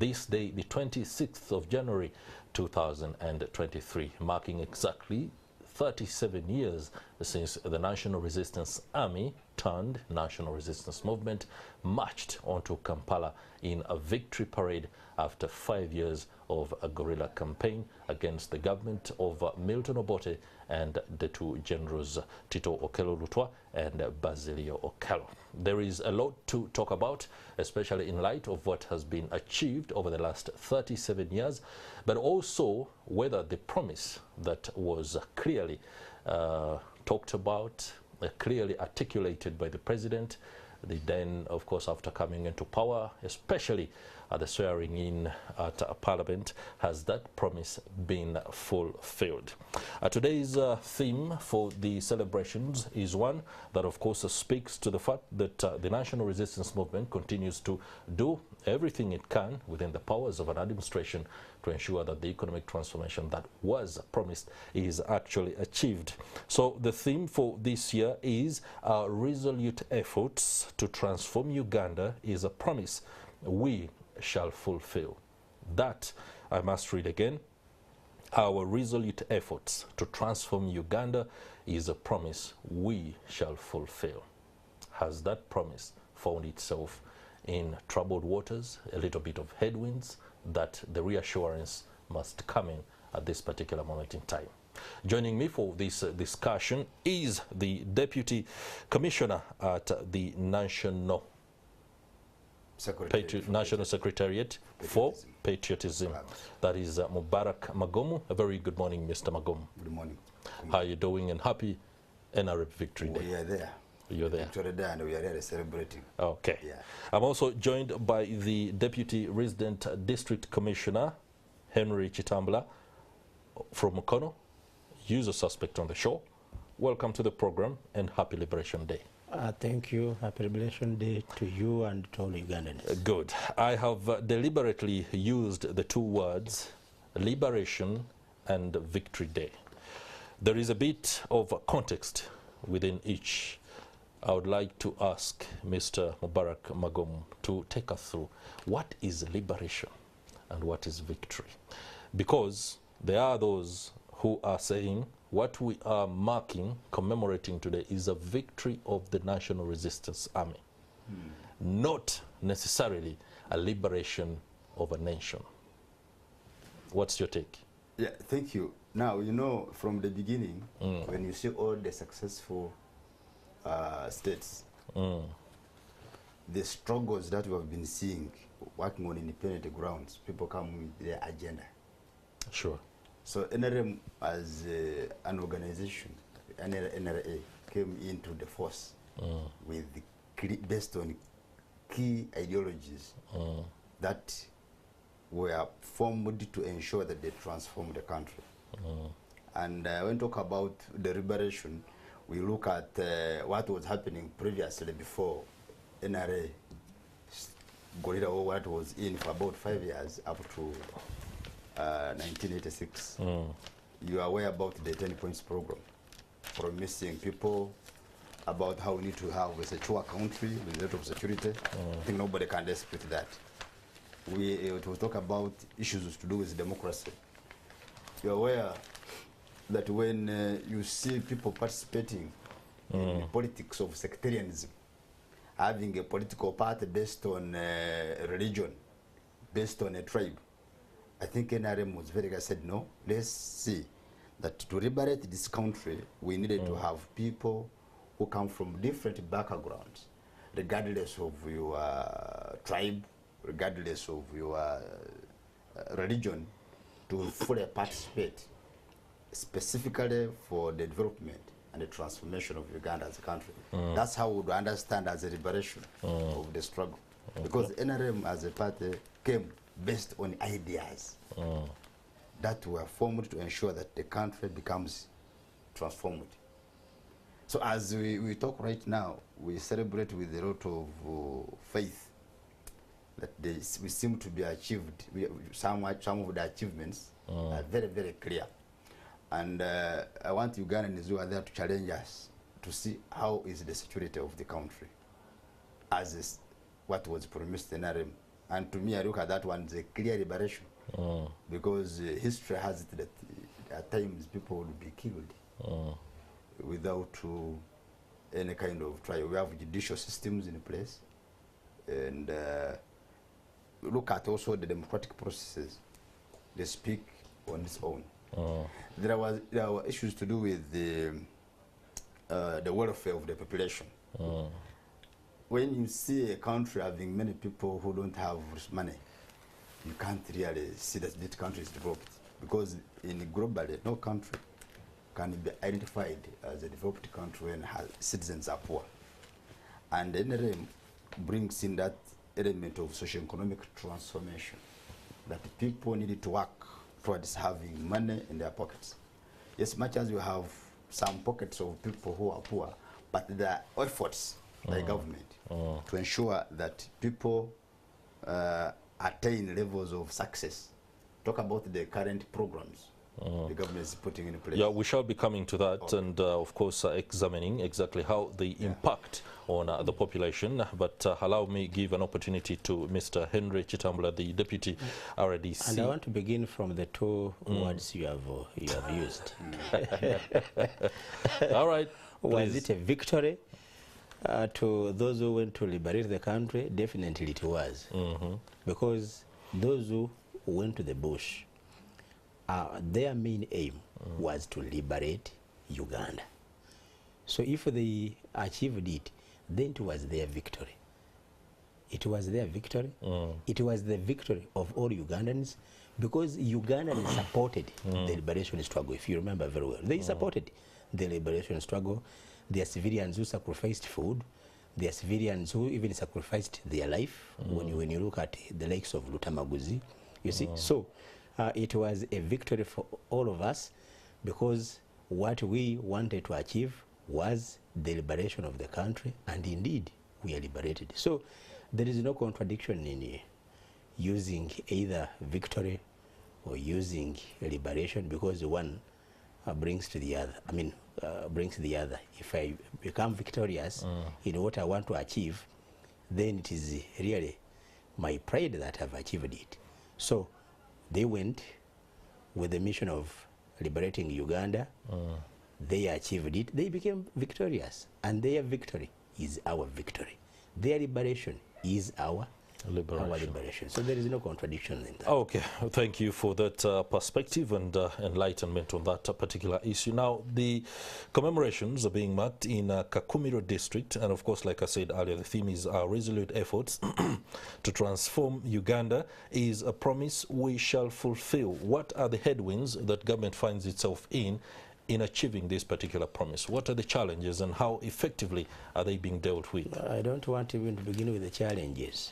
this day, the 26th of January 2023, marking exactly 37 years since the National Resistance Army turned National Resistance Movement marched onto Kampala in a victory parade after 5 years of a guerrilla campaign against the government of Milton Obote and the two generals Tito Okello Lutwa and Basilio Okello. There is a lot to talk about, especially in light of what has been achieved over the last 37 years, but also whether the promise that was clearly talked about, clearly articulated by the president, then, of course, after coming into power, especially at the swearing in at Parliament, has that promise been fulfilled? Today's theme for the celebrations is one that, of course, speaks to the fact that the National Resistance Movement continues to do everything it can within the powers of an administration to ensure that the economic transformation that was promised is actually achieved. So the theme for this year is resolute efforts to transform Uganda is a promise we shall fulfill. That I must read again. Our resolute efforts to transform Uganda is a promise we shall fulfill. Has that promise found itself in troubled waters, a little bit of headwinds, that the reassurance must come in at this particular moment in time? Joining me for this discussion is the Deputy Commissioner at the National Secretariat for Patriotism. That is Mubarak Magomu. A very good morning, Mr. Magomu. Good morning. How are you doing, and happy NRM Victory Day? We are there. You're there. Victory Day, and we are there celebrating. Okay. Yeah. I'm also joined by the Deputy Resident District Commissioner, Henry Chitambula, from Mukono, user suspect on the show. Welcome to the program and happy Liberation Day. Thank you. Happy Liberation Day to you and to all Ugandans. Good. I have deliberately used the two words, liberation and Victory Day. There is a bit of context within each. I would like to ask Mr. Mubarak Magom to take us through what is liberation and what is victory. Because there are those who are saying what we are marking, commemorating today, is a victory of the National Resistance Army, not necessarily a liberation of a nation. What's your take? Yeah, thank you. Now, you know, from the beginning, when you see all the successful states, the struggles that we have been seeing, working on independent grounds, people come with their agenda. Sure. So NRM as an organization, NRA came into the force with based on key ideologies that were formed to ensure that they transform the country. And when we talk about the liberation, we look at what was happening previously before NRA guerrilla war, what was in for about 5 years up to 1986. You are aware about the 10 points program, promising people about how we need to have a secure country with a lot of security. I think nobody can dispute that. We will talk about issues to do with democracy. You're aware that when you see people participating in the politics of sectarianism, having a political party based on religion, based on a tribe, I think NRM was very good, said, no, let's see that to liberate this country, we needed to have people who come from different backgrounds, regardless of your tribe, regardless of your religion, to fully participate, specifically for the development and the transformation of Uganda as a country. That's how we would understand as a liberation of the struggle. Because NRM as a party came based on ideas that were formed to ensure that the country becomes transformed. So as we talk right now, we celebrate with a lot of faith that we seem to be achieved. Some of the achievements are very, very clear. And I want Ugandans who are there to challenge us to see how is the security of the country as is what was promised in NRM And to me, I look at that one as a clear liberation, because history has it that at times people will be killed without any kind of trial. We have judicial systems in place, and look at also the democratic processes. They speak on its own. There were issues to do with the welfare of the population. When you see a country having many people who don't have money, you can't really see that this country is developed, because globally, no country can be identified as a developed country when citizens are poor. And NRM brings in that element of socio-economic transformation, that people need to work towards having money in their pockets. As much as you have some pockets of people who are poor, but there are efforts by government to ensure that people attain levels of success. Talk about the current programs the government is putting in place. Yeah, we shall be coming to that, and of course examining exactly how they impact on the population. But allow me give an opportunity to Mr. Henry Chitambula, the Deputy RDC. And I want to begin from the two words you have used. All right. Was it a victory to those who went to liberate the country? Definitely it was. Because those who went to the bush, their main aim was to liberate Uganda. So if they achieved it, then it was their victory. It was their victory. It was the victory of all Ugandans, because Ugandans supported the liberation struggle, if you remember very well. They supported the liberation struggle. There are civilians who sacrificed food. There are civilians who even sacrificed their life. When you look at the likes of Lutamaguzi, you see. So it was a victory for all of us, because what we wanted to achieve was the liberation of the country, and indeed we are liberated. So there is no contradiction in using either victory or using liberation, because one brings to the other. I mean, brings the other. If I become victorious in what I want to achieve, then it is really my pride that I've achieved it. So they went with the mission of liberating Uganda. They achieved it. They became victorious, and their victory is our victory. Their liberation is our liberation. So there is no contradiction in that. Okay, thank you for that perspective and enlightenment on that particular issue. Now, the commemorations are being marked in Kakumiro district, and of course, like I said earlier, the theme is our resolute efforts to transform Uganda is a promise we shall fulfill. What are the headwinds that government finds itself in achieving this particular promise? What are the challenges, and how effectively are they being dealt with? I don't want even to begin with the challenges.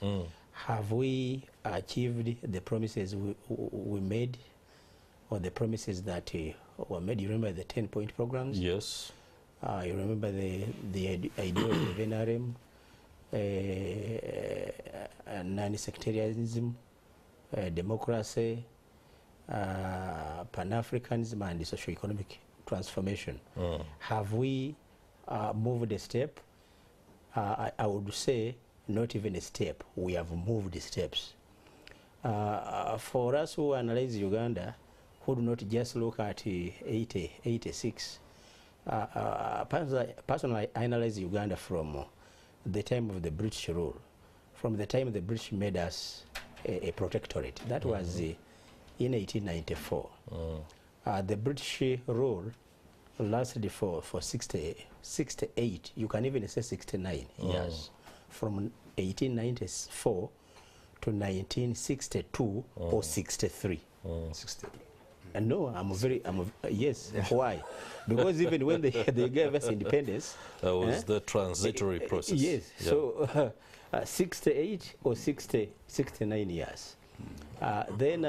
Have we achieved the promises we made, or the promises that were made? You remember the 10-point programs? Yes. You remember the idea of the NRM, non-sectarianism, democracy, Pan-Africanism, and socio-economic transformation. Have we moved a step? I would say not even a step. We have moved steps. For us who analyze Uganda, who do not just look at 86, personally I analyze Uganda from the time of the British rule, from the time the British made us a protectorate. That was in 1894. The British rule lasted for 68, you can even say 69 years, from 1894 to 1962 or 63. 63. No, yes. Why? Because even when they gave us independence, that was the transitory process. Yes. Yeah. So 68 or 69 years. Then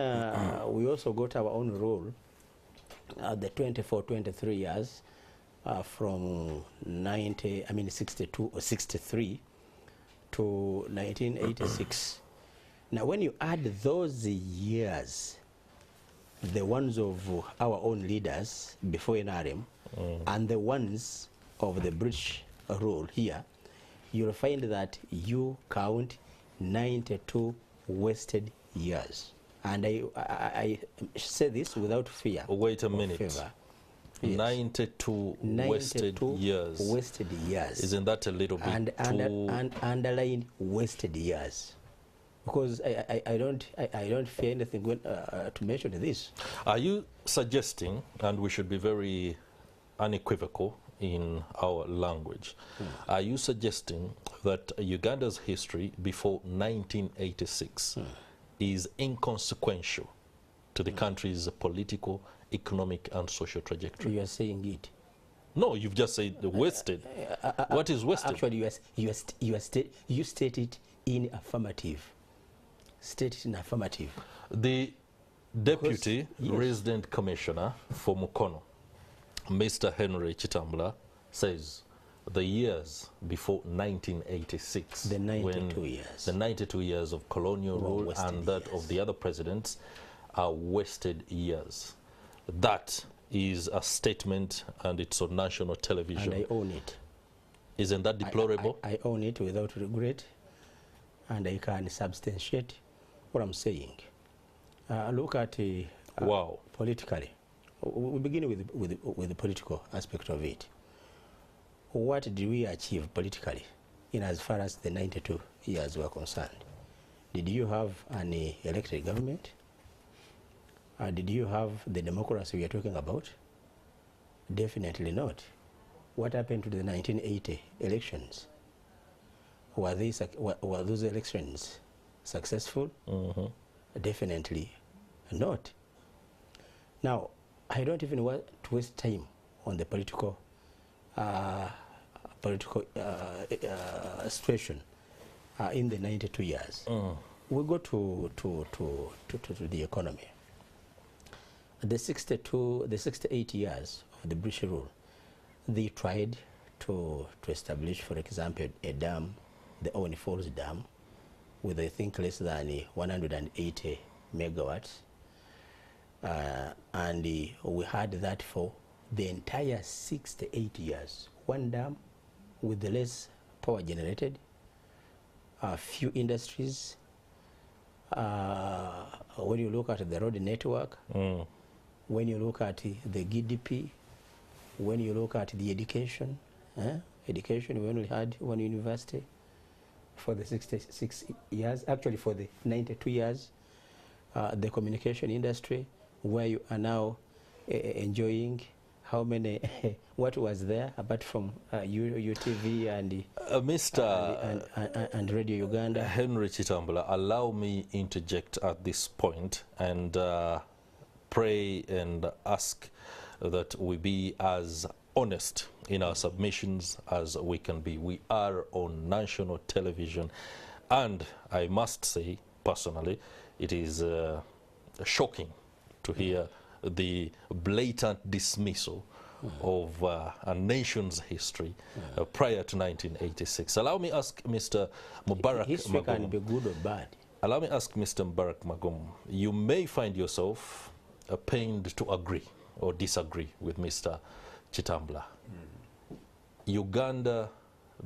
we also got our own rule, the 24, 23 years, from 62 or 63 to 1986. Now, when you add those years, the ones of our own leaders before NRM and the ones of the British rule here, you'll find that you count 92 wasted years. And I say this without fear. Wait a minute. Favor. 92 wasted years. Wasted years. Isn't that a little bit and underline wasted years, because I don't fear anything when, to mention this. Are you suggesting, and we should be very unequivocal in our language, are you suggesting that Uganda's history before 1986 is inconsequential to the country's political, economic and social trajectory? You are saying it. No, you've just said wasted. What is wasted? Actually, you state it in affirmative. State it in affirmative. The Deputy Yes. Resident Commissioner for Mukono, Mr. Henry Chitambula, says the years before 1986, The 92 when years. the 92 years of colonial Were rule wasted and that years. of the other presidents are wasted years. That is a statement, and it's on national television. And I own it. Isn't that deplorable? I own it without regret, and I can substantiate what I'm saying. Look at Wow. politically. We begin with the political aspect of it. What did we achieve politically in as far as the 92 years were concerned? Did you have an elected government? Did you have the democracy we are talking about? Definitely not. What happened to the 1980 elections? Were those elections successful? Definitely not. Now, I don't even want to waste time on the political situation in the 92 years. We go to the economy. The 68 years of the British rule, they tried to establish, for example, a dam, the Owen Falls Dam, with I think less than 180 megawatts. And we had that for the entire 68 years. One dam with the less power generated, a few industries. When you look at the road network, when you look at the GDP, when you look at the education, education, we only had one university for the 66 years, actually for the 92 years. The communication industry, where you are now enjoying how many, what was there apart from UTV and and Radio Uganda. Henry Chitambula, allow me interject at this point and pray and ask that we be as honest in our submissions as we can be. We are on national television, and I must say personally, it is shocking to hear the blatant dismissal of a nation's history prior to 1986. Allow me ask Mr. Mubarak History Magum. can be good or bad. Allow me ask Mr. Mubarak Magum. You may find yourself pained to agree or disagree with Mr. Chitambula. Uganda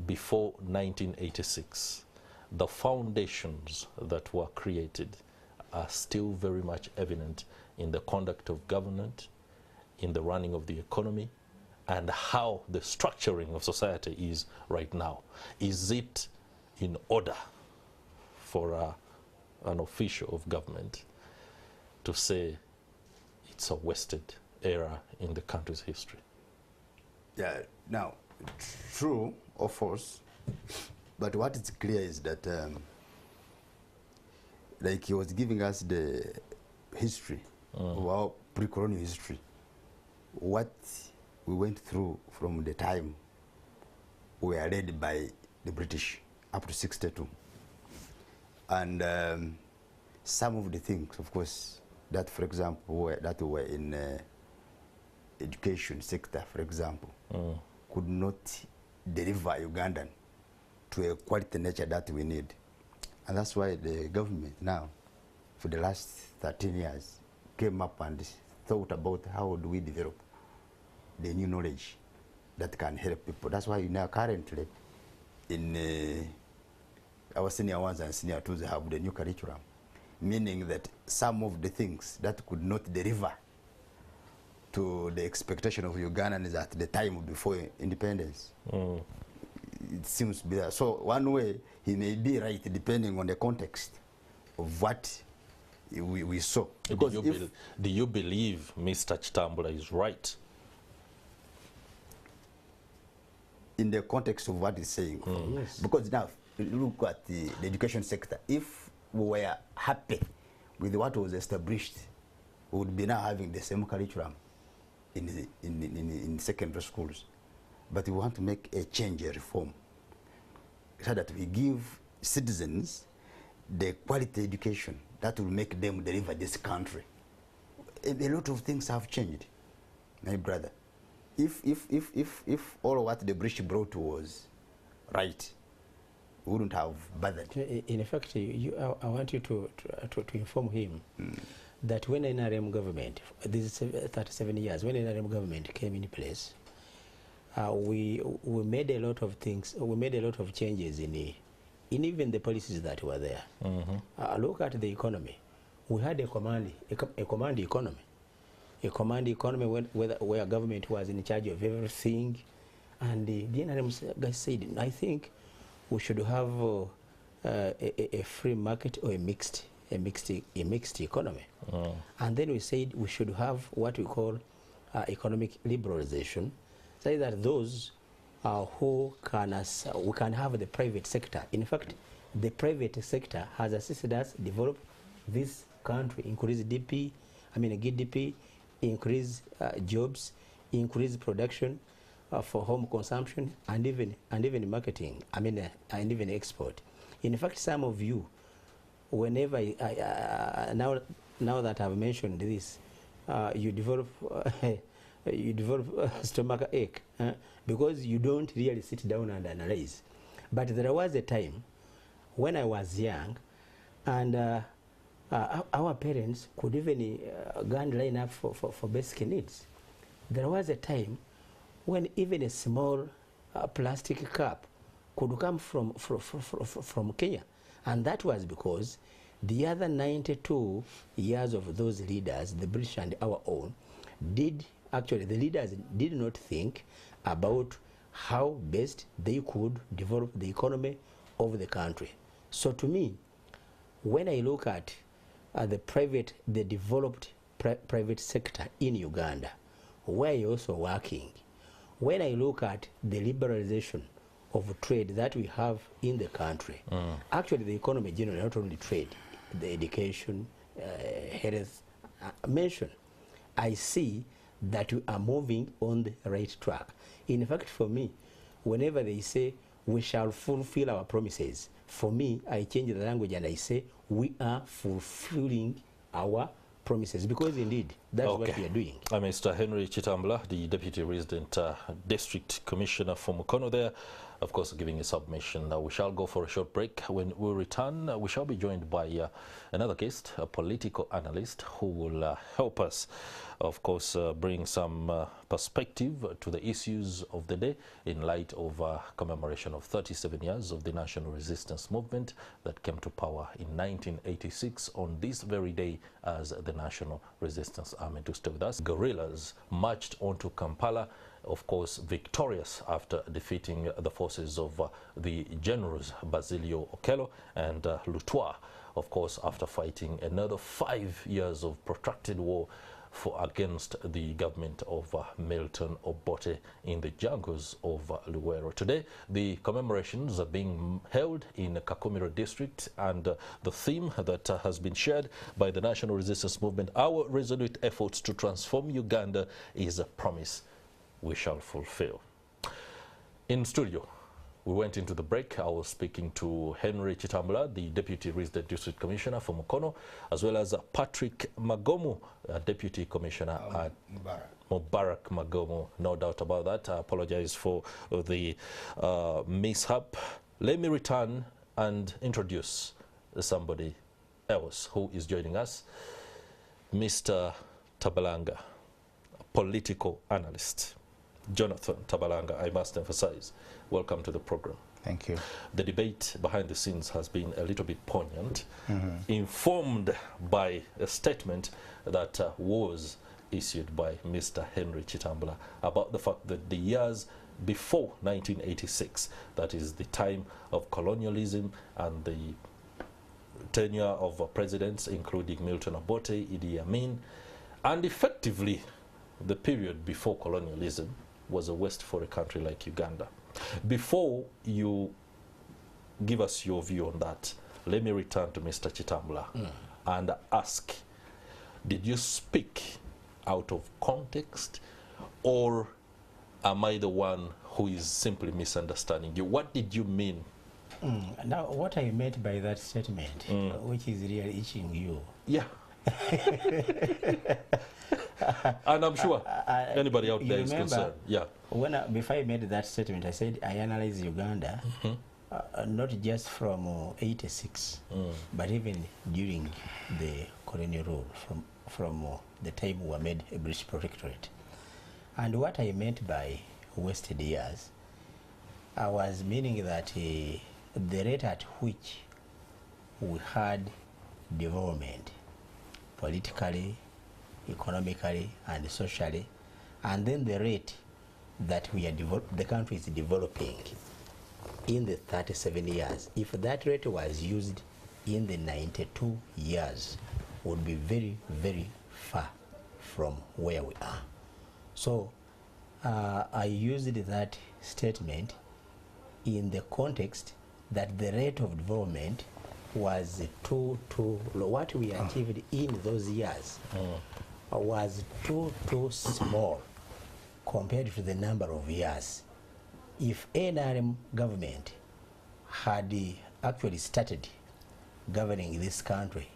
before 1986, the foundations that were created are still very much evident in the conduct of government, in the running of the economy, and how the structuring of society is right now. Is it in order for an official of government to say it's a wasted era in the country's history? Yeah, now, true, of course, but what is clear is that, like he was giving us the history of our pre-colonial history, what we went through from the time we were led by the British up to 62. And some of the things, of course, that, for example, were in education sector, for example, could not deliver Ugandan to a quality nature that we need. And that's why the government now, for the last 13 years, came up and thought about how do we develop the new knowledge that can help people. That's why now currently in our senior ones and senior twos have the new curriculum meaning that some of the things that could not deliver to the expectation of Ugandans at the time before independence. It seems to be that. So one way, he may be right depending on the context of what we saw. Because do you believe Mr. Chitambula is right? In the context of what he's saying. Yes. Because now, look at the education sector. If we were happy with what was established, we would be now having the same curriculum in secondary schools. But we want to make a change, a reform, so that we give citizens the quality education that will make them deliver this country. A lot of things have changed, my brother. If all of what the British brought was right, we wouldn't have bothered. In fact, I want you to inform him that when NRM government, this is 37 years, when NRM government came in place, we made a lot of things. We made a lot of changes in even the policies that were there. Look at the economy. We had a command economy. A command economy where government was in charge of everything, and the NRM guys said, I think we should have a free market or a mixed economy. And then we said we should have what we call economic liberalization, so that those who we can have the private sector. In fact, the private sector has assisted us develop this country, increase GDP, increase jobs, increase production for home consumption, and even marketing. And even export. In fact, some of you, whenever now that I've mentioned this, you develop stomach ache because you don't really sit down and analyze. But there was a time when I was young, and our parents could even go and line up for basic needs. There was a time when even a small plastic cup could come from Kenya, and that was because the other 92 years of those leaders, the British and our own, the leaders did not think about how best they could develop the economy of the country. So to me, when I look at the developed private sector in Uganda, where you're also working, when I look at the liberalization of trade that we have in the country, actually the economy generally, not only trade, the education, health, mention, I see that we are moving on the right track. In fact, for me, whenever they say we shall fulfill our promises, for me, I change the language and I say we are fulfilling our promises, because indeed that's what we are doing. Mr. Henry Chitambula, the Deputy Resident District Commissioner for Mukono there, of course, giving a submission. We shall go for a short break. When we return, we shall be joined by another guest, a political analyst, who will help us, of course, bring some perspective to the issues of the day in light of commemoration of 37 years of the national resistance movement that came to power in 1986 on this very day as the National Resistance Army. To stay with us, guerrillas marched onto Kampala, of course victorious after defeating the forces of the generals Basilio Okello and Lutwa, of course after fighting another 5 years of protracted war against the government of Milton Obote in the jungles of Luwero. Today, the commemorations are being held in Kakumiro district, and the theme that has been shared by the National Resistance Movement, our resolute efforts to transform Uganda, is a promise we shall fulfill. In studio, we went into the break. I was speaking to Henry Chitambula, the Deputy Resident District Commissioner for Mukono, as well as Patrick Magomu, Deputy Commissioner at Mubarak Magomu. No doubt about that. I apologize for the mishap. Let me return and introduce somebody else who is joining us, Mr. Tabalanga, political analyst. Jonathan Tabalanga, I must emphasize. Welcome to the program. Thank you. The debate behind the scenes has been a little bit poignant, informed by a statement that was issued by Mr. Henry Chitambula about the fact that the years before 1986, that is the time of colonialism and the tenure of presidents including Milton Obote, Idi Amin, and effectively the period before colonialism was a waste for a country like Uganda. Before you give us your view on that, let me return to Mr. Chitambula and ask, did you speak out of context, or am I the one who is simply misunderstanding you? What did you mean? Now, what I meant by that statement, which is really itching you. Yeah. And I'm sure anybody out there is concerned. Yeah. Before I made that statement, I said I analyze Uganda not just from 86, but even during the colonial rule, from the time we were made a British protectorate. And what I meant by wasted years, I was meaning that the rate at which we had development, politically, economically, and socially, and then the rate that the country is developing in the 37 years, if that rate was used in the 92 years, would be very, very far from where we are. So I used that statement in the context that the rate of development was too low. What we achieved in those years was too small compared to the number of years. If NRM government had actually started governing this country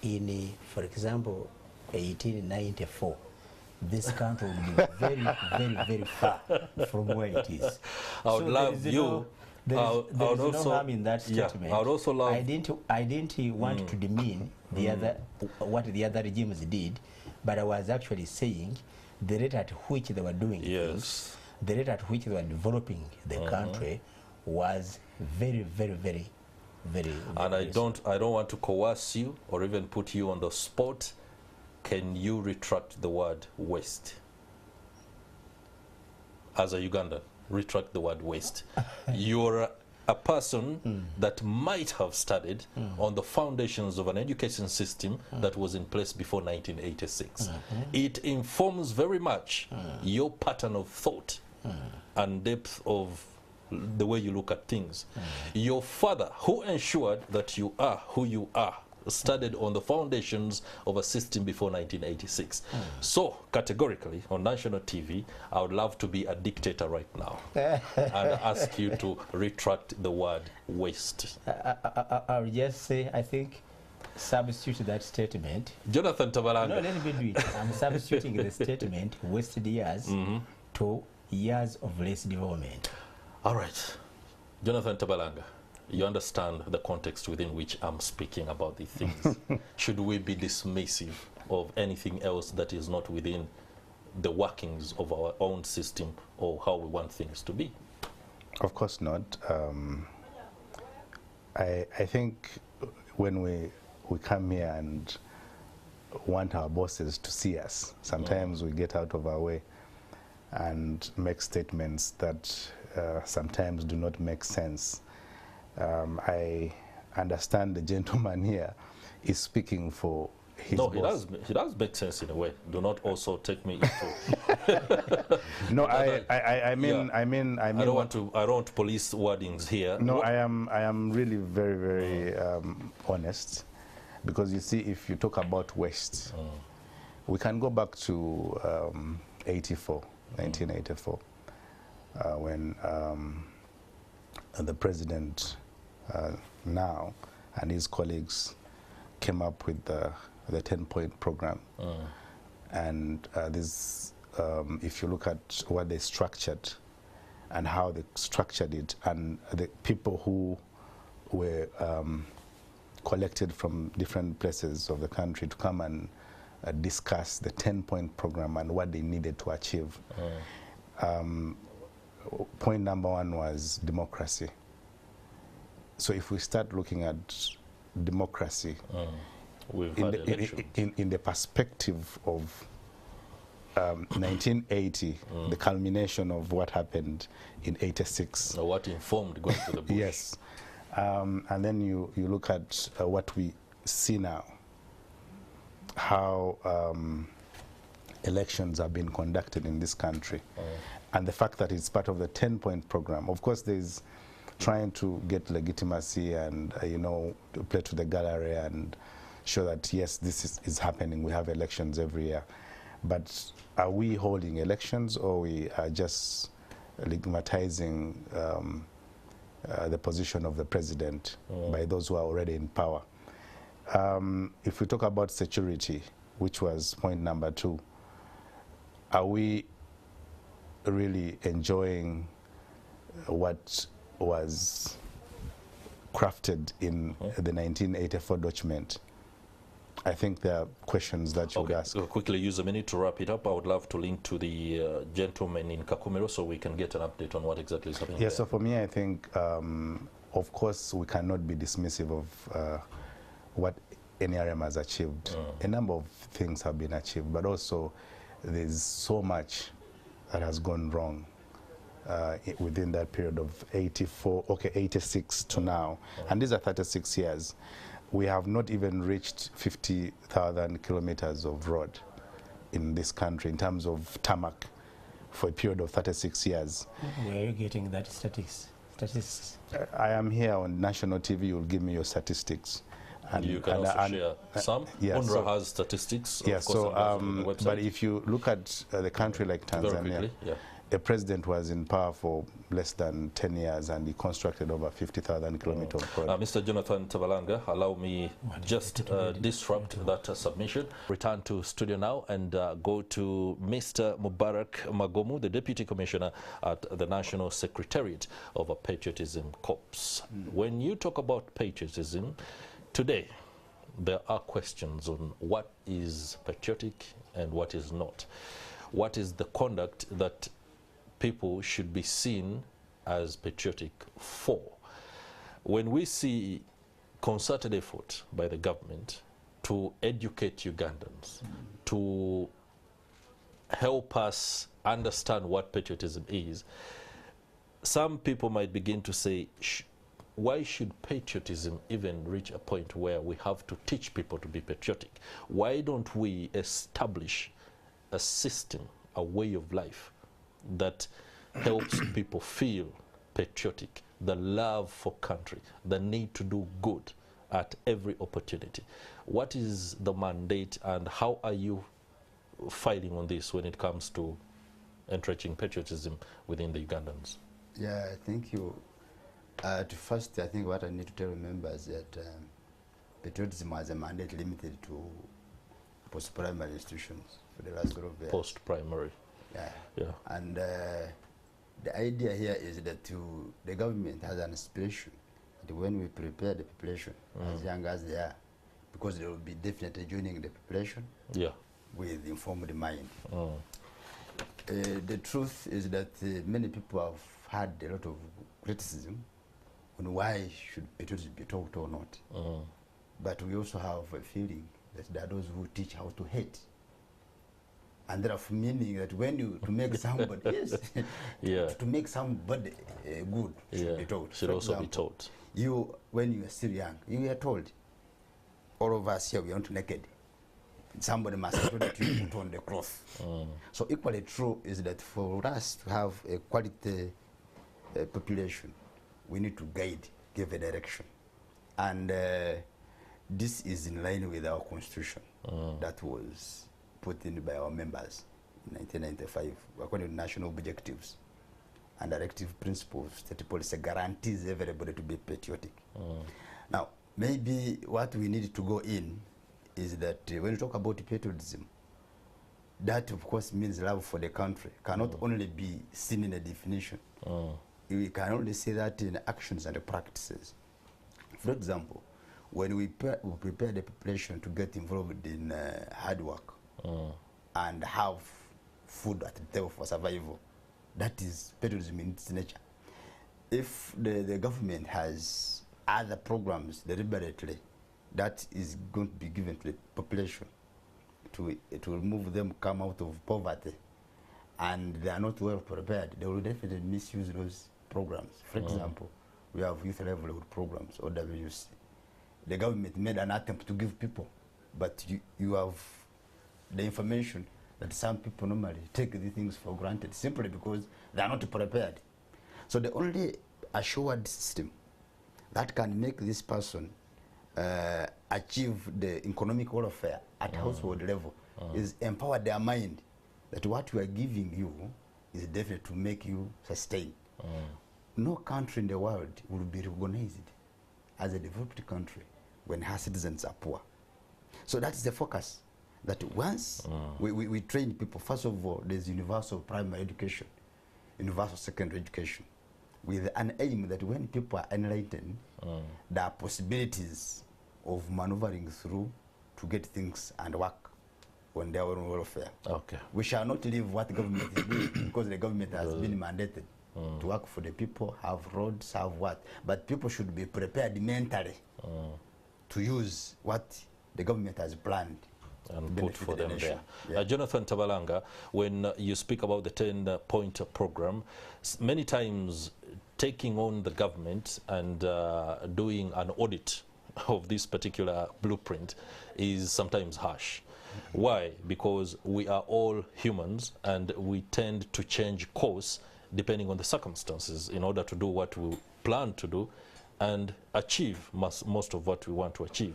in, for example, 1894, this country would be very, very, very far from where it is. I would love you. There is no harm in that statement. Yeah, I would also love. I didn't want to demean the other, what the other regimes did, but I was actually saying the rate at which they were doing things, the rate at which they were developing the country was very, very, very, very. And I don't want to coerce you or even put you on the spot. Can you retract the word waste? As a Ugandan, retract the word waste. You're a person that might have studied on the foundations of an education system that was in place before 1986. It informs very much your pattern of thought and depth of the way you look at things. Your father, who ensured that you are who you are, studied on the foundations of a system before 1986. So, categorically, on national TV, I would love to be a dictator right now and ask you to retract the word waste. I'll just say, I think, substitute that statement. Jonathan Tabalanga. No, let me do it. I'm substituting the statement, wasted years, to years of less development. All right. Jonathan Tabalanga. You understand the context within which I'm speaking about these things. Should we be dismissive of anything else that is not within the workings of our own system or how we want things to be? Of course not. I think when we come here and want our bosses to see us, sometimes we get out of our way and make statements that sometimes do not make sense. I understand the gentleman here is speaking for his boss. He does make sense in a way. Do not also take me into. No, I mean, I don't want to police wordings here. No, I am really very, very honest, because you see, if you talk about waste, we can go back to 1984, when the president now and his colleagues came up with the 10-point program. And this, if you look at what they structured and how they structured it, and the people who were collected from different places of the country to come and discuss the 10-point program and what they needed to achieve. Point number one was democracy. So if we start looking at democracy We've in had the, elections. in the perspective of 1980, the culmination of what happened in 86. Now, what informed going to the bush? Yes. And then you look at what we see now, how elections have been conducted in this country, and the fact that it's part of the 10-point program. Of course, there's trying to get legitimacy and, you know, to play to the gallery and show that, yes, this is happening. We have elections every year. But are we holding elections, or we are just legitimatizing the position of the president by those who are already in power? If we talk about security, which was point number 2, are we really enjoying what was crafted in the 1984 document? I think there are questions that you would ask. So quickly use a minute to wrap it up. I would love to link to the gentleman in Kakumiro so we can get an update on what exactly is happening Yeah, there. so for me, I think, of course, we cannot be dismissive of what NRM has achieved. A number of things have been achieved, but also there's so much that has gone wrong within that period of 86 to now. And these are 36 years. We have not even reached 50,000 kilometers of road in this country in terms of tarmac for a period of 36 years. Where are you getting that statistics? I am here on national TV. You'll give me your statistics. And you can also share some. yeah, UNRWA so- has statistics, Yeah, of course, so, on the website. but if you look at the country like Very Tanzania, quickly, yeah. a president was in power for less than 10 years and he constructed over 50,000 kilometers of road. Mr. Jonathan Tavalanga, allow me just disrupt that submission. Return to studio now and go to Mr. Mubarak Magomu, the Deputy Commissioner at the National Secretariat of a Patriotism Corps. When you talk about patriotism, today there are questions on what is patriotic and what is not. What is the conduct that people should be seen as patriotic for? When we see concerted effort by the government to educate Ugandans, to help us understand what patriotism is, some people might begin to say, why should patriotism even reach a point where we have to teach people to be patriotic? Why don't we establish a system, a way of life that helps people feel patriotic, the love for country, the need to do good at every opportunity? What is the mandate and how are you fighting on this when it comes to entrenching patriotism within the Ugandans? Yeah, thank you. First, I think what I need to tell members that patriotism has a mandate limited to post-primary institutions for the last sort of years. Post-primary. Yeah. Yeah. And the idea here is that the government has an aspiration that when we prepare the population as young as they are, because they will be definitely joining the population Yeah. with informed mind. The truth is that many people have had a lot of criticism on why should patriotism be taught or not. But we also have a feeling that there are those who teach how to hate. And there are meaning that when you, to make somebody, yes, Yeah. to make somebody good should be taught. Should For also be example, taught. You, when you are still young, you were told, all of us here, we are not naked. Somebody must have told you to put on the cloth. So equally true is that for us to have a quality population, we need to guide, give a direction. And this is in line with our constitution that was put in by our members in 1995, according to national objectives and directive principles. State policy guarantees everybody to be patriotic. Now, maybe what we need to go in is that when we talk about patriotism, that of course means love for the country, cannot only be seen in a definition. We can only see that in actions and practices. For example, when we prepare the population to get involved in hard work and have food at the table for survival, that is patriotism in its nature. If the government has other programs deliberately that is going to be given to the population to remove them, come out of poverty, and they are not well prepared, they will definitely misuse those programs. For example, we have youth livelihood programs, or WC. The government made an attempt to give people, but you have the information that some people normally take these things for granted simply because they are not prepared. So the only assured system that can make this person achieve the economic welfare at household level is empower their mind that what we are giving you is definitely to make you sustain. No country in the world will be recognized as a developed country when her citizens are poor. So that's the focus, that once we train people, first of all, there's universal primary education, universal secondary education, with an aim that when people are enlightened, there are possibilities of maneuvering through to get things and work on their own welfare. Okay. We shall not leave what the government is doing because the government has been mandated to work for the people, have roads, have what. But people should be prepared mentally to use what the government has planned and put for them there. Yeah. Jonathan Tabalanga, when you speak about the 10-point program, many times taking on the government and doing an audit of this particular blueprint is sometimes harsh. Why? Because we are all humans and we tend to change course depending on the circumstances in order to do what we plan to do and achieve most of what we want to achieve.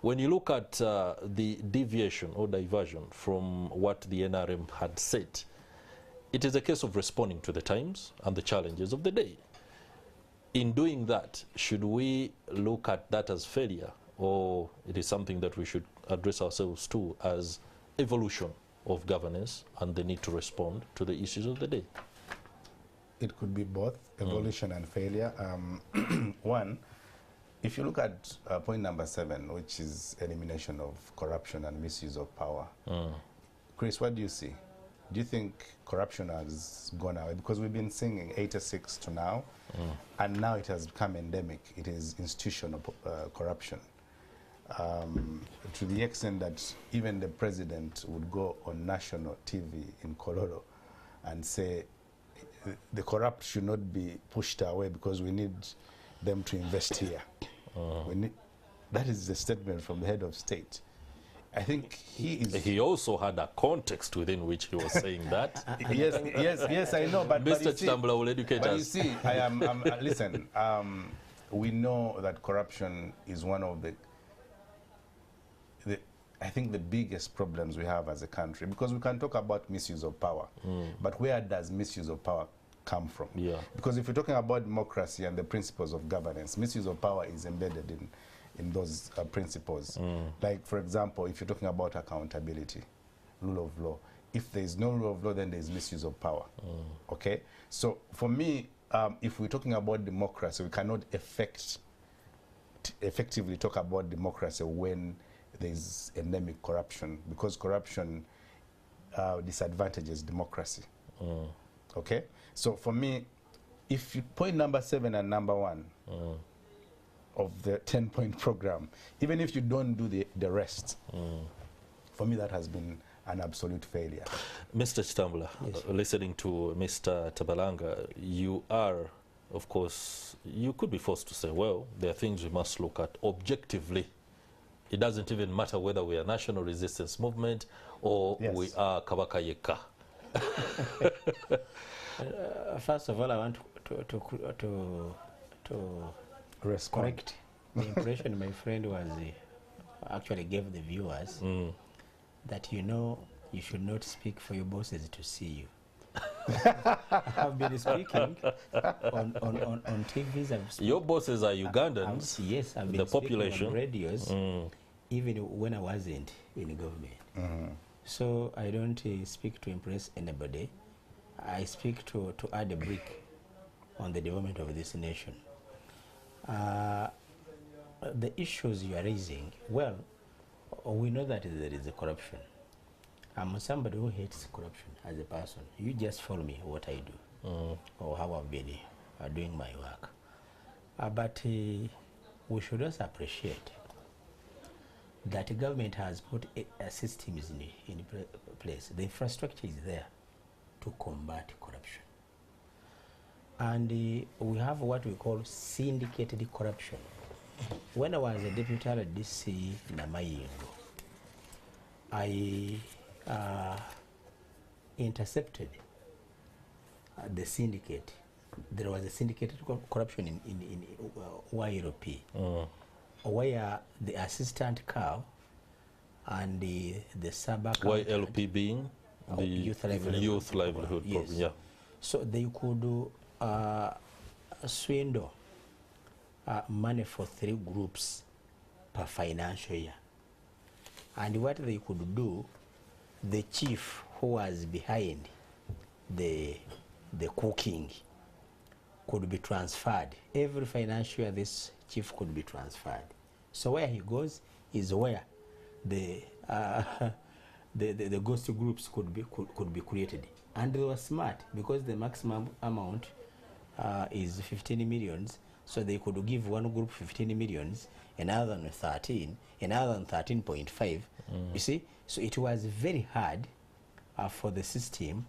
When you look at the deviation or diversion from what the NRM had set, it is a case of responding to the times and the challenges of the day. In doing that, should we look at that as failure, or it is something that we should address ourselves to as evolution of governance and the need to respond to the issues of the day? It could be both evolution and failure. One, if you look at point number 7, which is elimination of corruption and misuse of power, Chris, what do you see? Do you think corruption has gone away? Because we've been singing 86 to now, and now it has become endemic. It is institutional corruption. To the extent that even the president would go on national TV in Kololo and say, the corrupt should not be pushed away because we need them to invest here. That is the statement from the head of state. I think he is... He also had a context within which he was saying that. yes, I know, but Mr. Chitambula will educate us. But you see, listen, we know that corruption is one of the I think the biggest problems we have as a country, because we can talk about misuse of power, but where does misuse of power come from? Yeah. Because if you're talking about democracy and the principles of governance, misuse of power is embedded in those principles. Like, for example, if you're talking about accountability, rule of law, if there is no rule of law, then there is misuse of power. Okay? So for me, if we're talking about democracy, we cannot effectively talk about democracy when there is endemic corruption, because corruption disadvantages democracy. Okay? So for me, if you point number 7 and number 1 of the 10-point program, even if you don't do the rest, for me that has been an absolute failure. Mr. Chitambula, Yes. Listening to Mr. Tabalanga, you are, of course, you could be forced to say, well, there are things we must look at objectively. It doesn't even matter whether we are National Resistance Movement or we are Kabaka Yeka. First of all, I want to correct the impression my friend was actually gave the viewers that you should not speak for your bosses to see you. I've been speaking on TVs. Your bosses are Ugandans. Yes, I've been the speaking population. on radios, even when I wasn't in government. So I don't speak to impress anybody. I speak to add a brick on the development of this nation. The issues you are raising, well, we know that there is a corruption. I'm somebody who hates corruption as a person. You just follow me what I do or how I've been doing my work. But we should also appreciate that the government has put a systems in place. The infrastructure is there to combat corruption. And we have what we call syndicated corruption. When I was a deputy at DC Namayingo, I intercepted the syndicate. There was a syndicated corruption in YLP, where the assistant cow and the sub-accountant, YLP being the youth livelihood program. yes. Yeah. So they could swindle money for 3 groups per financial year. And what they could do, the chief who was behind the cooking could be transferred. Every financial year this chief could be transferred. So where he goes is where the ghost groups could be created. And they were smart because the maximum amount is 15 millions. So they could give one group 15 millions, another 13, another 13.5. You see, so it was very hard for the system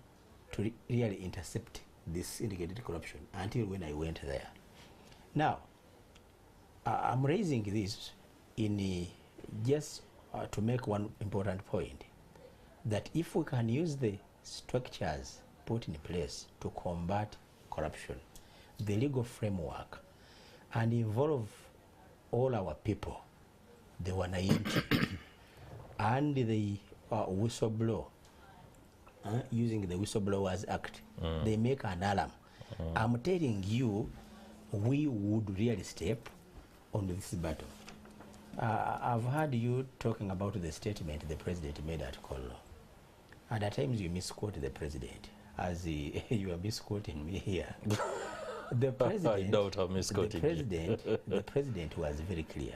to really intercept this indicated corruption until when I went there. Now, I'm raising this in just to make one important point, that if we can use the structures put in place to combat corruption, the legal framework, and involve all our people, the wananchi, and the whistleblower, using the Whistleblowers Act, they make an alarm. I'm telling you, we would really step on this battle. I've heard you talking about the statement the president made at Kolo. And at times you misquote the president, as you are misquoting me here. The president, I doubt I'm misquoting the president was very clear.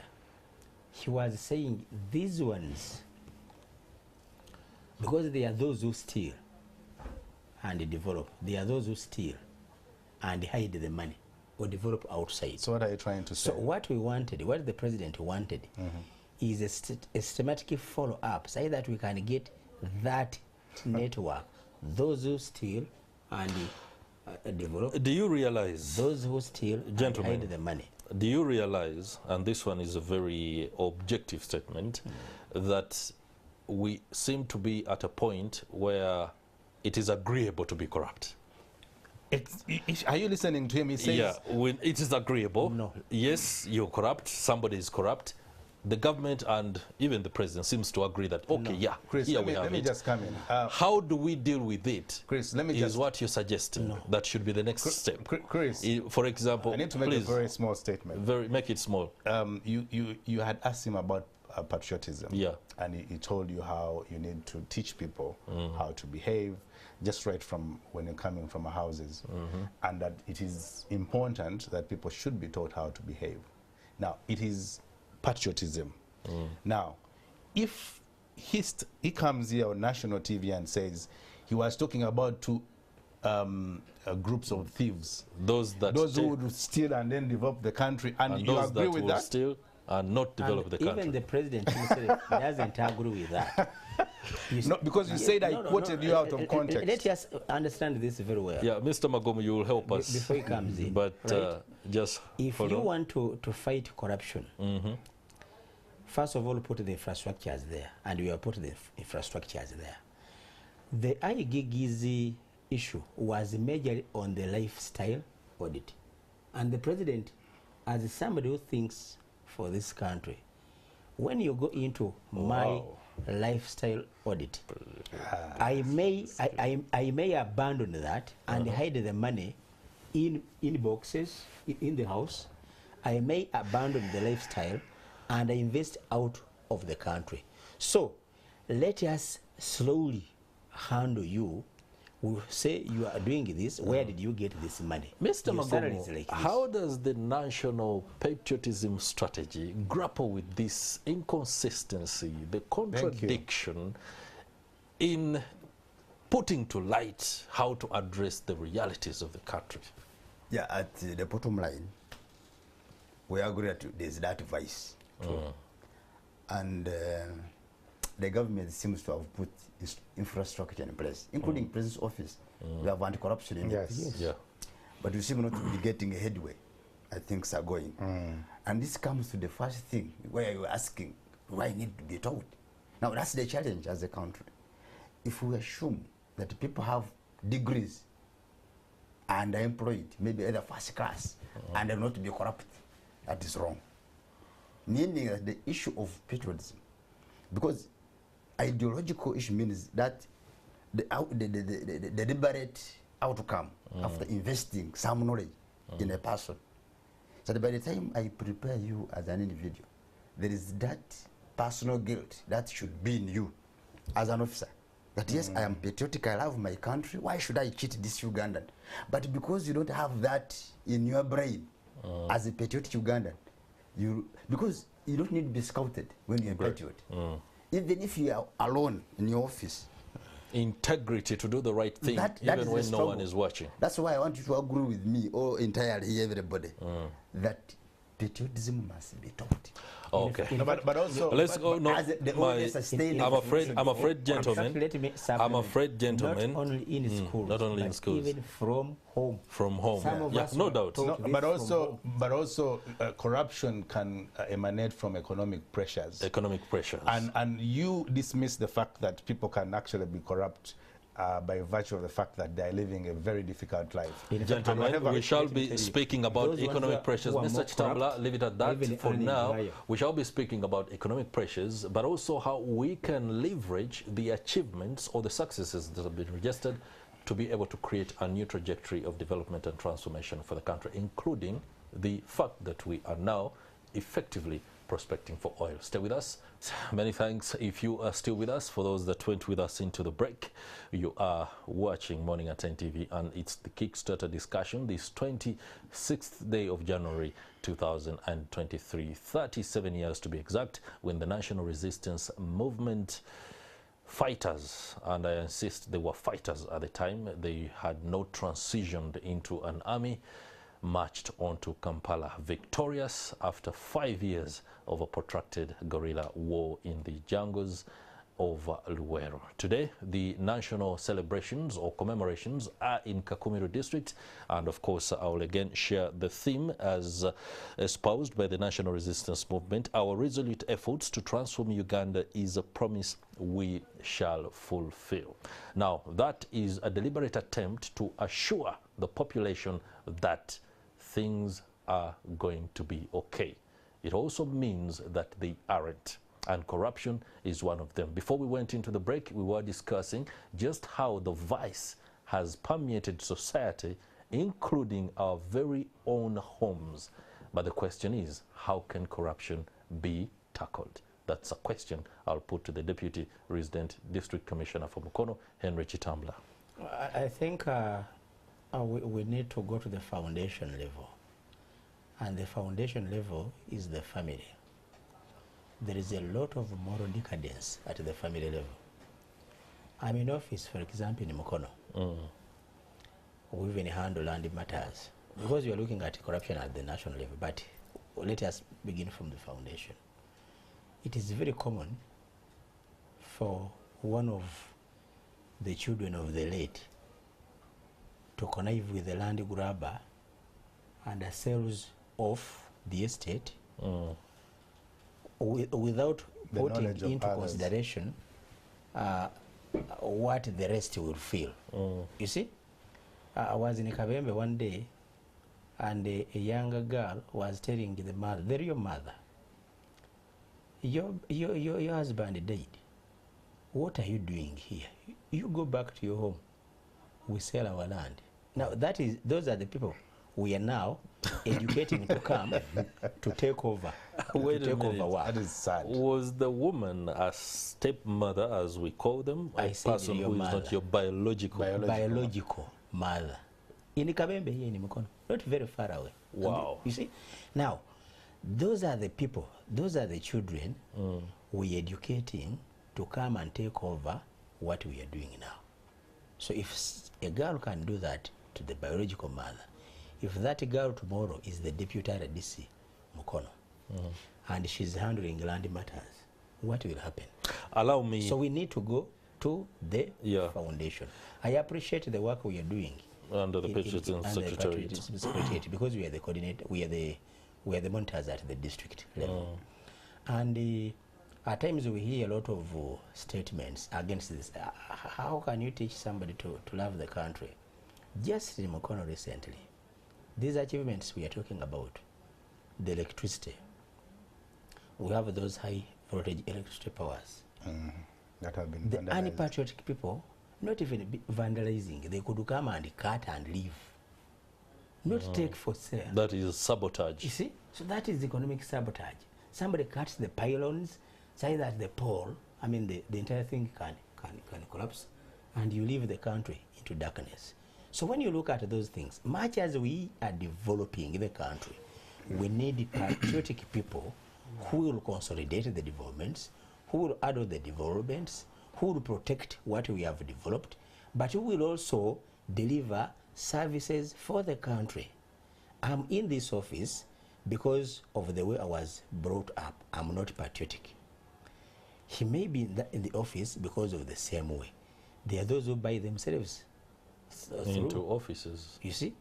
He was saying these ones, because they are those who steal and develop. They are those who steal and hide the money or develop outside. So what are you trying to say? So what we wanted, what the president wanted, is a systematic follow-up, so that we can get that network, those who steal and develop. Do you realize, those who steal gentlemen, and hide the money? Do you realize, and this one is a very objective statement, that we seem to be at a point where it is agreeable to be corrupt? Are you listening to him? He says, yeah, when it is agreeable. No. Yes, you're corrupt, somebody is corrupt. The government and even the president seems to agree that, okay, yeah, Chris, here let me just come in. How do we deal with it? Chris, let me is just... what you're suggesting. That should be the next step. Chris, For example, I need to make please, a very small statement. make it small. You had asked him about patriotism. Yeah. And he told you how you need to teach people how to behave, just right from when you're coming from our houses, and that it is important that people should be taught how to behave. Now, it is patriotism. Now, if he comes here on national TV and says he was talking about 2 groups of thieves, those who would steal and then develop the country, and you agree with that? Steal and not develop the country. Even the president himself doesn't agree with that. No, because you said I quoted you out of context. Let us understand this very well. Yeah, Mr. Magomo, you will help us before he comes in. But right? just if you want to fight corruption, first of all, put the infrastructures there, and we have put the infrastructures there. The IGGZ issue was majorly on the lifestyle audit, and the president, as somebody who thinks for this country, when you go into my lifestyle audit, I may abandon that and hide the money in boxes in the house. I may abandon the lifestyle and invest out of the country. So let us slowly handle you. We say you are doing this. Where did you get this money? Mr. Your salary is Magomo, like this. how does the national patriotism strategy grapple with this inconsistency, the contradiction in putting to light how to address the realities of the country? Yeah, at the bottom line, we agree that there's that vice. And the government seems to have put infrastructure in place, including President's office. We have anti-corruption in it. Yeah. But we seem not to be getting a headway as things are going. And this comes to the first thing where you're asking, why need to be taught? Now that's the challenge as a country. If we assume that people have degrees and are employed, maybe either first class, and are not to be corrupt, that is wrong. Meaning that the issue of patriotism, because ideological issue means that the deliberate outcome after investing some knowledge in a person. So that by the time I prepare you as an individual, there is that personal guilt that should be in you as an officer. That yes, I am patriotic, I love my country, why should I cheat this Ugandan? But because you don't have that in your brain as a patriotic Ugandan, because you don't need to be scouted when you're a patriot. Even if you are alone in your office. Integrity to do the right thing, even when no one is watching. That's why I want you to agree with me, or entirely everybody, that patriotism must be taught. Okay. No, but also, let's go. No, I'm afraid, gentlemen. I'm afraid, gentlemen. Not only in schools, not only in schools, even from home. From home. Some of us no doubt. no, but also, corruption can emanate from economic pressures. Economic pressures. And you dismiss the fact that people can actually be corrupt by virtue of the fact that they are living a very difficult life. Gentlemen, we shall be speaking about economic pressures. Mr. Chitambla, leave it at that for now. We shall be speaking about economic pressures, but also how we can leverage the achievements or the successes that have been registered to be able to create a new trajectory of development and transformation for the country, including the fact that we are now effectively prospecting for oil. Stay with us. Many thanks if you are still with us. For those that went with us into the break, you are watching Morning at NTV, and it's the Kickstarter discussion, this 26th day of January 2023, 37 years to be exact, when the National Resistance Movement fighters, and I insist they were fighters at the time, they had not transitioned into an army, marched on to Kampala victorious after 5 years of a protracted guerrilla war in the jungles of Luwero. Today, the national celebrations or commemorations are in Kakumiro district, and of course I will again share the theme as espoused by the National Resistance Movement. Our resolute efforts to transform Uganda is a promise we shall fulfill. Now, that is a deliberate attempt to assure the population that things are going to be okay. It also means that they aren't, and corruption is one of them. Before we went into the break, we were discussing just how the vice has permeated society, including our very own homes. But the question is, how can corruption be tackled? That's a question I'll put to the Deputy Resident District Commissioner for Mukono, Henry Chitambla. I think we need to go to the foundation level, and the foundation level is the family. There is a lot of moral decadence at the family level. I'm in office, for example, in Mukono. We even handle land matters, because we are looking at corruption at the national level. But let us begin from the foundation. It is very common for one of the children of the late to connive with the land grabber and sells off the estate without putting into consideration what the rest will feel. You see, I was in Kabembe one day, and a younger girl was telling the mother, the real mother, your husband died. What are you doing here? You go back to your home. We sell our land. Now those are the people we are now educating to come to take over. Wait a minute. Over That is sad. Was the woman a stepmother, as we call them, a person who is not your biological mother? In Kabembe here in Mukono, not very far away. Wow. You see? Now, those are the people, those are the children we are educating to come and take over what we are doing now. So if a girl can do that to the biological mother, if that girl tomorrow is the deputy RDC, Mukono, and she's handling land matters, what will happen? Allow me. So we need to go to the foundation. I appreciate the work we are doing under the Patriotism Secretariat, because we are the coordinator, we are the monitors at the district level, and at times we hear a lot of statements against this. How can you teach somebody to love the country? Just in Mukono recently, these achievements we are talking about, the electricity, we have those high voltage electricity powers that have been the unpatriotic people, not even vandalizing, they could come and cut and leave, not take for sale. That is sabotage. You see, so that is economic sabotage. Somebody cuts the pylons, say that the pole, I mean the entire thing can collapse, and you leave the country into darkness. So when you look at those things, much as we are developing the country, we need patriotic people who will consolidate the developments, who will add the developments, who will protect what we have developed, but who will also deliver services for the country. I'm in this office because of the way I was brought up. I'm not patriotic. He may be in the office because of the same way. There are those who buy themselves into offices. You see,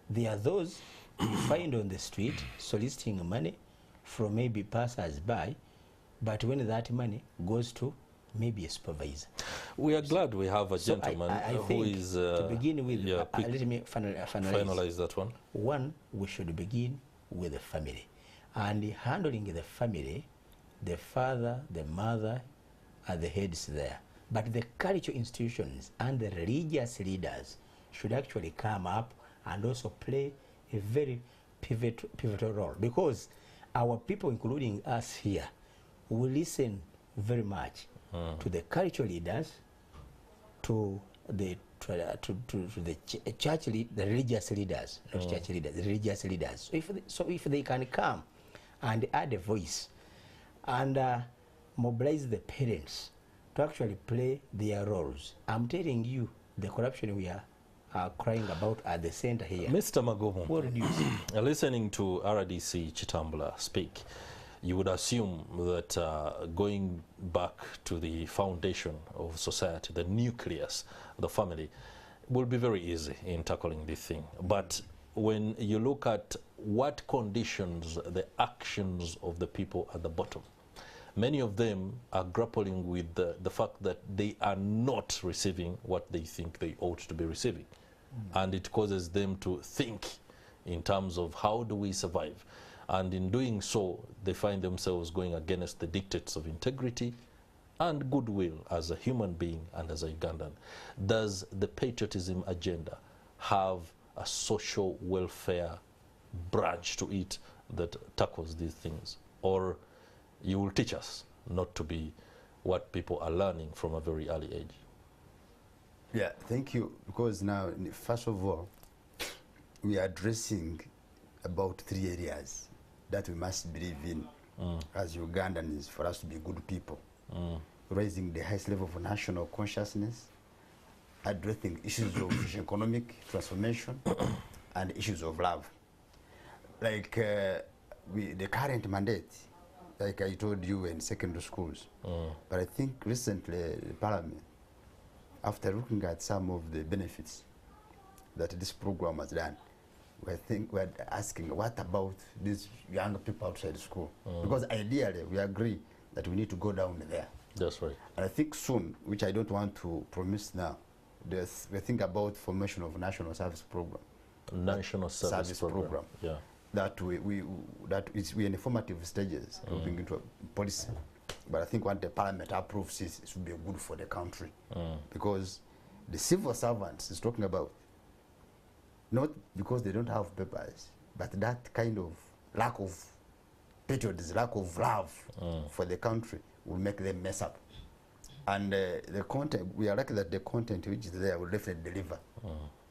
there are those you find on the street soliciting money from maybe passers-by, but when that money goes to maybe a supervisor. We are glad we have a gentleman who is... to begin with, let me finalize that one. One, we should begin with the family. And handling the family, the father, the mother are the heads there. But the cultural institutions and the religious leaders should actually come up and also play a very pivotal role, because our people, including us here, will listen very much to the cultural leaders, to the church the religious leaders, not church leaders, the religious leaders. So if they can come and add a voice and mobilize the parents to actually play their roles, I'm telling you, the corruption we are crying about at the center here. Mr. Magomo, will reduce. Listening to RDC Chitambula speak, you would assume that going back to the foundation of society, the nucleus, the family, will be very easy in tackling this thing. But when you look at what conditions the actions of the people at the bottom, many of them are grappling with the fact that they are not receiving what they think they ought to be receiving. And it causes them to think in terms of how do we survive. And in doing so, they find themselves going against the dictates of integrity and goodwill as a human being and as a Ugandan. Does the patriotism agenda have a social welfare branch to it that tackles these things? Or you will teach us not to be what people are learning from a very early age? Yeah, thank you. Because now, first of all, we are addressing about 3 areas that we must believe in as Ugandans for us to be good people. Raising the highest level of national consciousness, addressing issues of economic transformation, and issues of love. Like the current mandate, like I told you in secondary schools, but I think recently the Parliament, after looking at some of the benefits that this program has done, we're asking, what about these young people outside school? Because ideally, we agree that we need to go down there. That's right. And I think soon, which I don't want to promise now, we think about formation of national service program. National service program. Yeah. That we're in the formative stages moving into a policy. But I think when the Parliament approves this, it will be good for the country. Because the civil servants is talking about, not because they don't have papers, but that kind of lack of patriotism, lack of love for the country will make them mess up. And the content, we are lucky that the content which is there will definitely deliver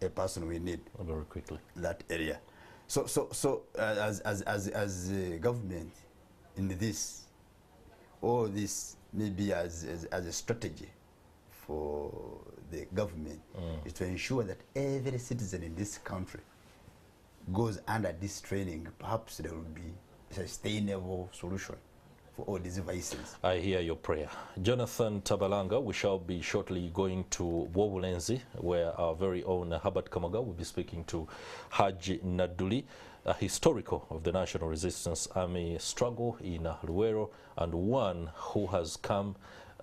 a person we need very quickly. That area. So as a government in this, all this maybe as a strategy for the government is to ensure that every citizen in this country goes under this training. Perhaps there will be sustainable solution for all these vices. I hear your prayer. Jonathan Tabalanga, we shall be shortly going to Wobulenzi, where our very own Herbert Kamaga will be speaking to Haji Naduli, a historical of the National Resistance Army struggle in Luwero, and one who has come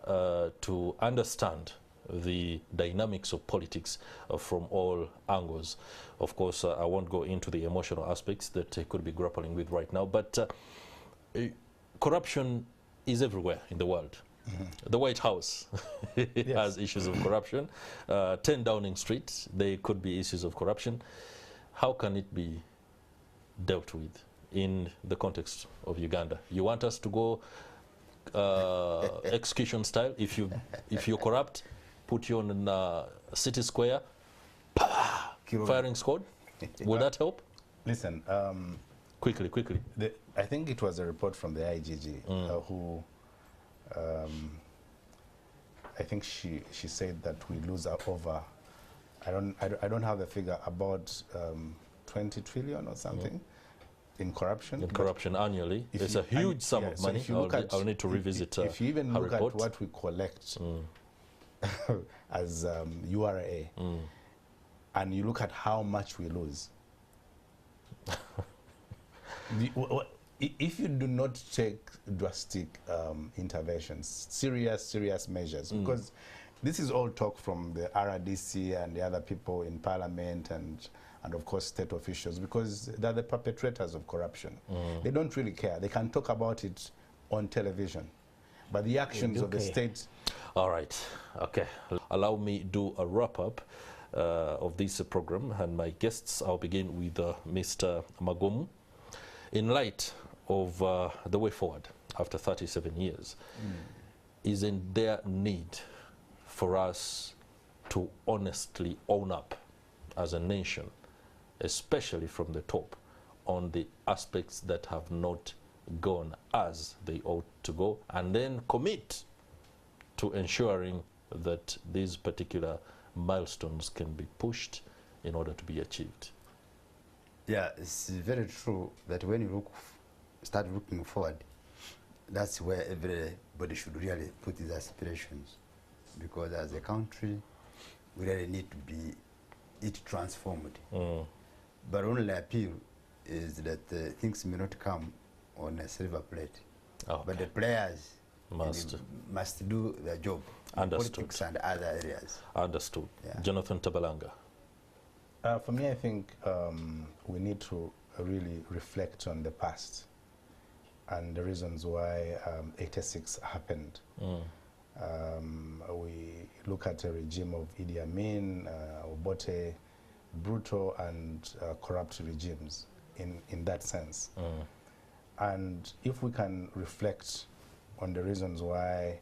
to understand the dynamics of politics from all angles. Of course, I won't go into the emotional aspects that he could be grappling with right now, but corruption is everywhere in the world. The White House has issues of corruption. 10 Downing Street, there could be issues of corruption. How can it be dealt with in the context of Uganda? You want us to go execution style? If you're corrupt, put you on City Square, firing squad? Will that help? Listen, Quickly. I think it was a report from the IGG who, I think she said that we lose over, I don't have the figure, about 20 trillion or something in corruption. In corruption annually, it's a huge sum of money. So I'll need to revisit. If you even look at what we collect as URA, and you look at how much we lose. If you do not take drastic interventions, serious measures, because this is all talk from the RDC and the other people in parliament and of course state officials, because they're the perpetrators of corruption. They don't really care. They can talk about it on television, but the actions of the state. All right, okay. Allow me do a wrap-up of this program, and my guests, I'll begin with Mr. Magomu. In light of the way forward after 37 years, isn't there need for us to honestly own up as a nation, especially from the top, on the aspects that have not gone as they ought to go, and then commit to ensuring that these particular milestones can be pushed in order to be achieved? Yeah, it's very true that when you start looking forward, that's where everybody should really put his aspirations, because as a country, we really need to be transformed. But only appeal is that things may not come on a silver plate, but the players must do their job. Understood. Politics and other areas. Understood. Yeah. Jonathan Tabalanga. For me, I think we need to really reflect on the past and the reasons why 86 happened. We look at a regime of Idi Amin, Obote, brutal and corrupt regimes in that sense. And if we can reflect on the reasons why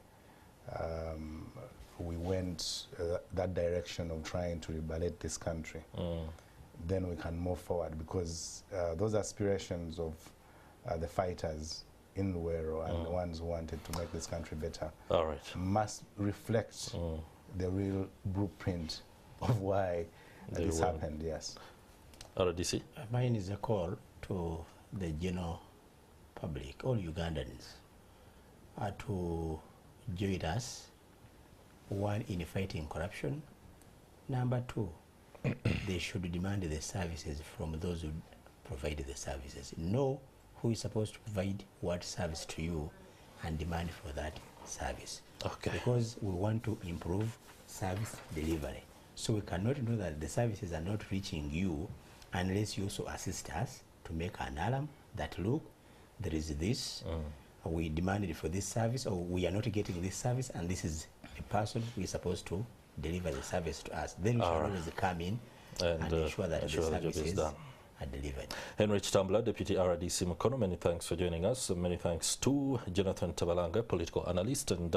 we went that direction of trying to liberate this country, then we can move forward, because those aspirations of the fighters in Luwero and the ones who wanted to make this country better must reflect the real blueprint of why this happened, yes. RDC? Mine is a call to the general public, all Ugandans, to join us, one, in fighting corruption. Number two, they should demand the services from those who provide the services. Know who is supposed to provide what service to you and demand for that service. Okay. Because we want to improve service delivery. So we cannot know that the services are not reaching you unless you also assist us to make an alarm that, look, there is this, we demanded for this service, or we are not getting this service, and this is a person who is supposed to deliver the service to us. Then we should always come in and ensure that the services are delivered. Henry Chitambula, Deputy RDC Mukono, many thanks for joining us. Many thanks to Jonathan Tabalanga, political analyst and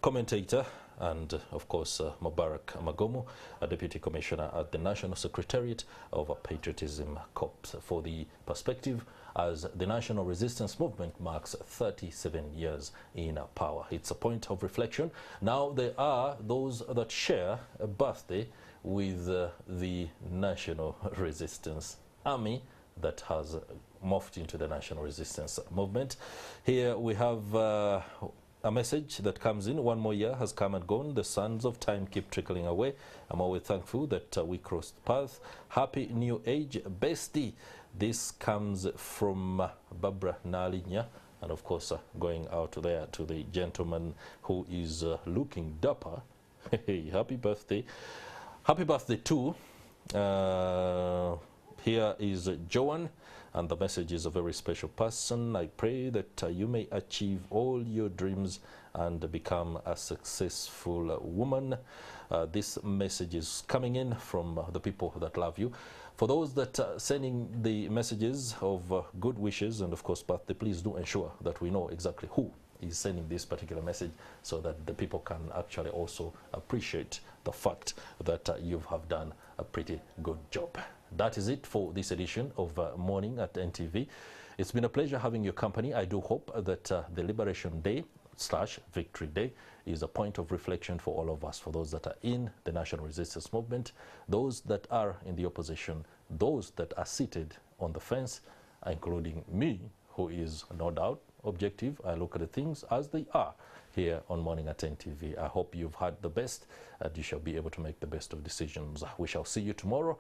commentator, and of course Mubarak Magomu, a Deputy Commissioner at the National Secretariat of Patriotism Corps, for the perspective as the National Resistance Movement marks 37 years in power. It's a point of reflection. Now there are those that share a birthday with the National Resistance Army that has morphed into the national resistance movement. Here we have a message that comes in. One more year has come and gone. The sands of time keep trickling away. I'm always thankful that we crossed paths. Happy New Age, bestie. This comes from Barbara Nalinya. And of course, going out there to the gentleman who is looking dapper. Hey, happy birthday. Happy birthday too. Here is Joan, and the message is a very special person. I pray that you may achieve all your dreams and become a successful woman. This message is coming in from the people that love you. For those that are sending the messages of good wishes and of course birthday, please do ensure that we know exactly who is sending this particular message so that the people can actually also appreciate the fact that you have done a pretty good job. That is it for this edition of Morning at NTV. It's been a pleasure having your company. I do hope that the Liberation Day / Victory Day is a point of reflection for all of us, for those that are in the national resistance movement, those that are in the opposition, those that are seated on the fence, including me, who is no doubt objective. I look at the things as they are here on Morning at NTV. I hope you've had the best and you shall be able to make the best of decisions. We shall see you tomorrow.